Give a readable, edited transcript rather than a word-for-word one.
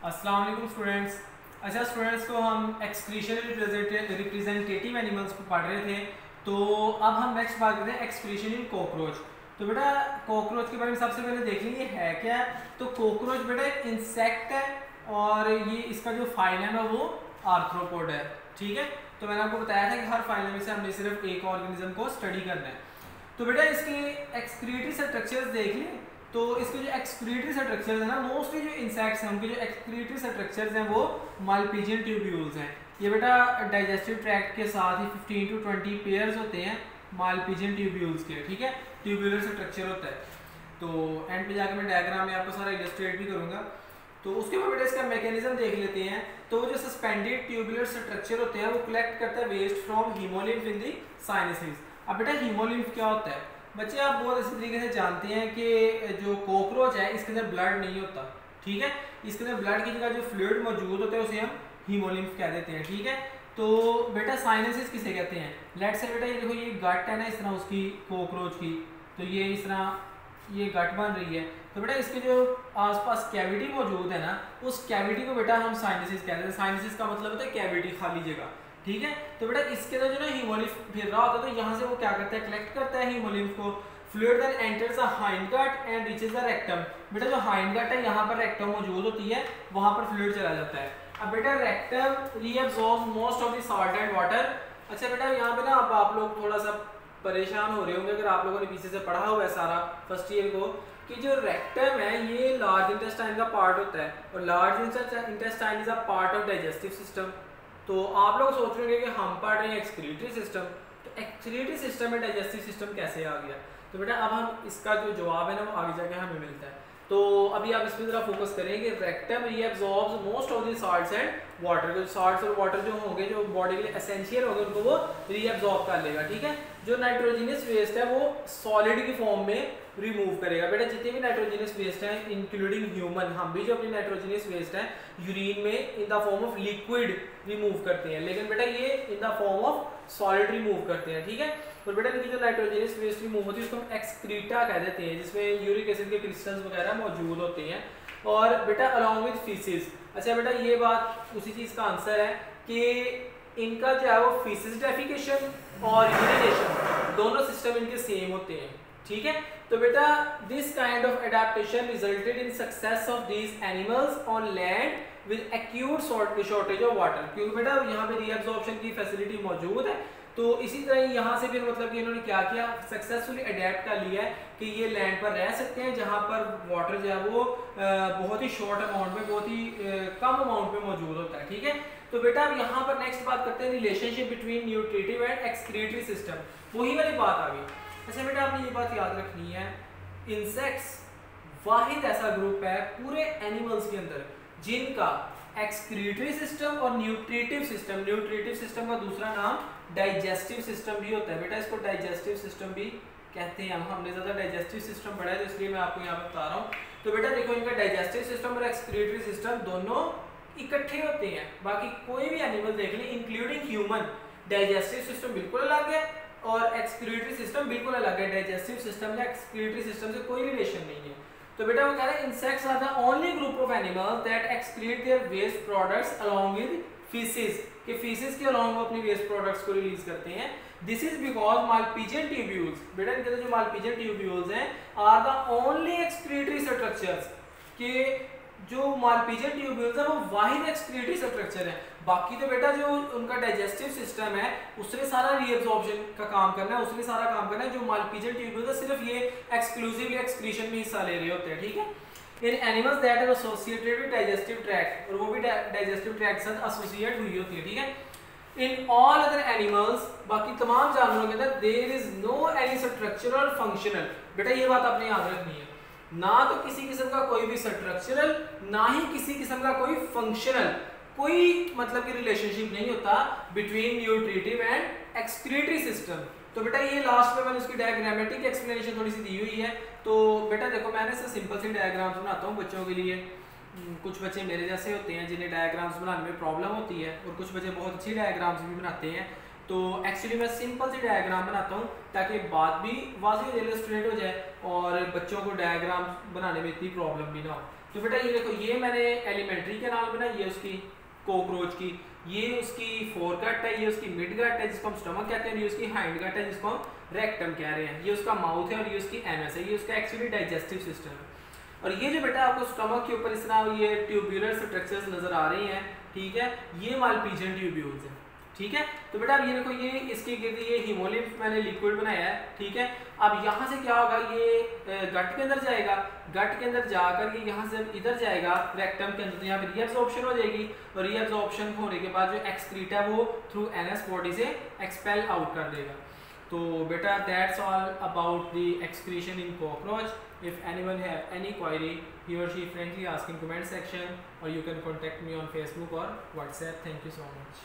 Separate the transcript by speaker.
Speaker 1: अस्सलाम वालेकुम स्टूडेंट्स। अच्छा स्टूडेंट्स, तो हम एक्सक्रीशन रिप्रेजेंटेटिव एनिमल्स को पढ़ रहे थे। तो अब हम नेक्स्ट बात करते हैं एक्सक्रीशन इन कॉकरोच। तो बेटा कॉकरोच के बारे में सबसे पहले देख लीजिए है क्या। तो कॉकरोच बेटा एक इंसेक्ट है और ये इसका जो फाइलम है वो आर्थ्रोपोड है। ठीक है, तो मैंने आपको बताया था कि हर फाइलम में से हमने सिर्फ एक ऑर्गेनिज्म को स्टडी करना है। तो बेटा इसके एक्सक्रीटरी स्ट्रक्चर्स देख लें। तो इसके जो एक्सक्रीटरी स्ट्रक्चर्स है ना, मोस्टली जो इंसेक्ट्स हैं उनके जो एक्सक्रीटरी स्ट्रक्चर्स हैं वो मालपीजियन ट्यूब्यूल्स हैं। ये बेटा डाइजेस्टिव ट्रैक्ट के साथ ही 15 to 20 पेयर्स होते हैं मालपीजियन ट्यूब्यूल्स के। ठीक है, ट्यूब्यूलर स्ट्रक्चर होता है। तो एंड पे जाकर मैं डायग्राम में आपको सारा इलस्ट्रेट भी करूंगा। तो उसके बाद बेटा इसका मैकेनिज्म देख लेते हैं। तो जो सस्पेंडेड ट्यूबुलर स्ट्रक्चर होते हैं वो कलेक्ट करता है waste from haemolymph in the sinuses. अब बेटा हीमोलिम्फ क्या होता है बच्चे, आप बहुत अच्छी तरीके से जानते हैं कि जो कॉकरोच है इसके अंदर ब्लड नहीं होता। ठीक है, इसके अंदर ब्लड की जगह जो फ्लूइड मौजूद होता है उसे हम हीमोलिम्फ कह देते हैं। ठीक है, तो बेटा साइनसेस किसे कहते हैं। लेट्स से बेटा ये देखो, ये गट है ना इस तरह उसकी कॉकरोच की, तो ये इस तरह ये गट बन रही है। तो बेटा इसके जो आसपास कैविटी मौजूद है ना, उस कैविटी को बेटा हम साइनसेस कहते हैं। साइनसेस का मतलब होता है कैविटी, खाली जगह। ठीक है, तो बेटा इसके अंदर जो ना हीमोलिम्फ फिर रहा होता है, तो यहाँ से वो क्या करता है, कलेक्ट करता है हीमोलिम्फ को। Fluid then enters the hind gut and reaches the rectum. बेटा जो हाइंड गट है यहाँ पर रेक्टम मौजूद होती है, वहाँ पर फ्लूइड चला जाता है। अब बेटा rectum reabsorbs most of the salt and water. अच्छा बेटा यहाँ पे ना अब आप लोग थोड़ा सा परेशान हो रहे होंगे अगर आप लोगों ने पीछे से पढ़ा हुआ है सारा फर्स्ट ईयर को, कि जो रेक्टम है ये लार्ज इंटेस्टाइन का पार्ट होता है और large intestine is a part of digestive system. तो आप लोग सोच रहे होंगे कि हम पढ़ रहे हैं एक्सक्रीटरी सिस्टम, तो एक्सक्रीटरी सिस्टम में डाइजेस्टिव सिस्टम कैसे आ गया। तो बेटा अब हम इसका जो जवाब है ना वो आगे जाके हमें मिलता है। तो अभी आप इस पर जरा फोकस करेंगे। Rectum reabsorbs most of the salts and water. Salts और वाटर जो होंगे जो बॉडी के लिए एसेंशियल होंगे उनको वो रीअब्सॉर्ब कर लेगा। ठीक है, जो नाइट्रोजनस वेस्ट है वो सॉलिड की फॉर्म में रिमूव करेगा। बेटा जितने भी नाइट्रोजनस वेस्ट हैं इंक्लूडिंग ह्यूमन, हम भी जो अपनी नाइट्रोजनस वेस्ट है यूरिन में in the form of liquid remove करते हैं, लेकिन बेटा ये in the form of solid remove करते हैं। ठीक है, और बेटा इनकी जो नाइट्रोजनस वेस्ट रिमूव होती है उसको हम एक्सक्रीटा कह देते हैं, जिसमें यूरिक एसिड के क्रिस्टल्स वगैरह मौजूद होते हैं। और बेटा अलॉन्ग विद फीसिस। अच्छा बेटा ये बात उसी चीज़ का आंसर है कि इनका जो है वो फीसिस डेफिकेशन और यूरिनेशन दोनों सिस्टम इनके सेम होते हैं। ठीक है, तो बेटा this kind of adaptation resulted in success of these animals on land with acute shortage of water. क्योंकि बेटा यहाँ पे रीअब्सॉर्प्शन की फैसिलिटी मौजूद है, तो इसी तरह यहाँ से फिर मतलब कि इन्होंने क्या किया, सक्सेसफुली अडेप्ट कर लिया है कि ये लैंड पर रह सकते हैं जहाँ पर वाटर जो है वो बहुत ही शॉर्ट अमाउंट में, बहुत ही कम अमाउंट में मौजूद होता है। ठीक है, तो बेटा अब यहाँ पर नेक्स्ट बात करते हैं relationship between nutritive and excretory system. वही वाली बात आ गई। अच्छा बेटा आपने ये बात याद रखनी है, इंसेक्ट्स वाहिद ऐसा ग्रुप है पूरे एनिमल्स के अंदर जिनका एक्सक्रीटरी सिस्टम और न्यूट्रिटिव सिस्टम का दूसरा नाम डाइजेस्टिव सिस्टम भी होता है। बेटा इसको डाइजेस्टिव सिस्टम भी कहते हैं। हमने ज़्यादा डाइजेस्टिव सिस्टम पढ़ा है तो इसलिए मैं आपको यहाँ पे बता रहा हूँ। तो बेटा देखो इनका डाइजेस्टिव सिस्टम और एक्सक्रीटरी सिस्टम दोनों इकट्ठे होते हैं। बाकी कोई भी एनिमल देख लें इंक्लूडिंग ह्यूमन, डाइजेस्टिव सिस्टम बिल्कुल अलग है और एक्सक्रीटरी सिस्टम बिल्कुल अलग है। डाइजेस्टिव सिस्टम या एक्सक्रीटरी सिस्टम से कोई रिलेशन नहीं है। तो बेटा वो कह रहे हैं insects are the only group of animals that excrete their waste products along with faeces, कि फीसिस के अलोंग वो अपनी वेस्ट प्रोडक्ट्स को रिलीज करते हैं। This is because Malpighian tubules, बेटा इनके जो मालपीजियन ट्यूब्यूल्स हैं are the only excretory structures, कि जो मालपीजियन ट्यूब्यूल्स है वो वाहिद एक्सक्रीटरी स्ट्रक्चर है। बाकी तो बेटा जो उनका डाइजेस्टिव सिस्टम है उसने सारा रीअब्सॉर्प्शन का काम करना है, उसने सारा काम करना है। जो मालपीजियन ट्यूब्यूल्स है सिर्फ ये एक्सक्लूसिवली एक्सक्रीशन में हिस्सा ले रहे होते हैं। ठीक है, in animals that are associated with digestive tract, और वो भी डाइजेस्टिव ट्रैक्ट से एसोसिएट हुई होती है। ठीक है, इन ऑल अदर एनिमल्स, बाकी तमाम जानवरों के अंदर there is no any structural functional. बेटा ये बात आपने याद रखनी है, ना तो किसी किस्म का कोई भी स्ट्रक्चरल, ना ही किसी किस्म का कोई फंक्शनल, कोई मतलब कि रिलेशनशिप नहीं होता between nutritive and excretory system. तो बेटा ये लास्ट में मैंने उसकी डायग्रामेटिक एक्सप्लेनेशन थोड़ी सी दी हुई है। तो बेटा देखो मैंने से सिंपल सी डायग्राम्स बनाता हूँ बच्चों के लिए। कुछ बच्चे मेरे जैसे होते हैं जिन्हें डायग्राम्स बनाने में प्रॉब्लम होती है और कुछ बच्चे बहुत अच्छी डायग्राम्स भी बनाते हैं। तो एक्चुअली मैं सिंपल सी डायग्राम बनाता हूँ ताकि बात भी वाज़ेह इलस्ट्रेट हो जाए और बच्चों को डायग्राम बनाने में इतनी प्रॉब्लम भी ना हो। तो बेटा ये देखो, ये मैंने एलिमेंट्री के नाम बनाई है उसकी कॉकरोच की, ये उसकी फोर गट है, ये उसकी मिड गट है जिसको हम स्टमक कहते हैं, ये उसकी हाइंड गट है जिसको हम रेक्टम कह रहे हैं, ये उसका माउथ है और ये उसकी एनस है, ये उसका एक्चुअली डाइजेस्टिव सिस्टम है। और ये जो बेटा आपको स्टमक के ऊपर इस तरह ये ट्यूब्यूलर स्ट्रक्चर्स नजर आ रही हैं, ठीक है, ये मालपीजियन ट्यूब्यूल्स हैं, ठीक है। तो बेटा अब ये देखो, ये इसके गिर्द ये हीमोलिम्फ मैंने लिक्विड बनाया है, ठीक है। अब यहाँ से क्या होगा, ये गट के अंदर जाएगा, गट के अंदर जाकर ये यहाँ से इधर जाएगा रेक्टम के अंदर, तो यहाँ पे रीअब्जॉर्प्शन हो जाएगी, और रीअब्जॉर्प्शन होने के बाद जो एक्सक्रीट है वो थ्रू एनएस बॉडी से एक्सपेल आउट कर देगा। तो बेटा that's all about the excretion in cockroach. If anyone have any query, he or she friendly ask in comment section, or you can contact me on Facebook or WhatsApp. Thank you so much.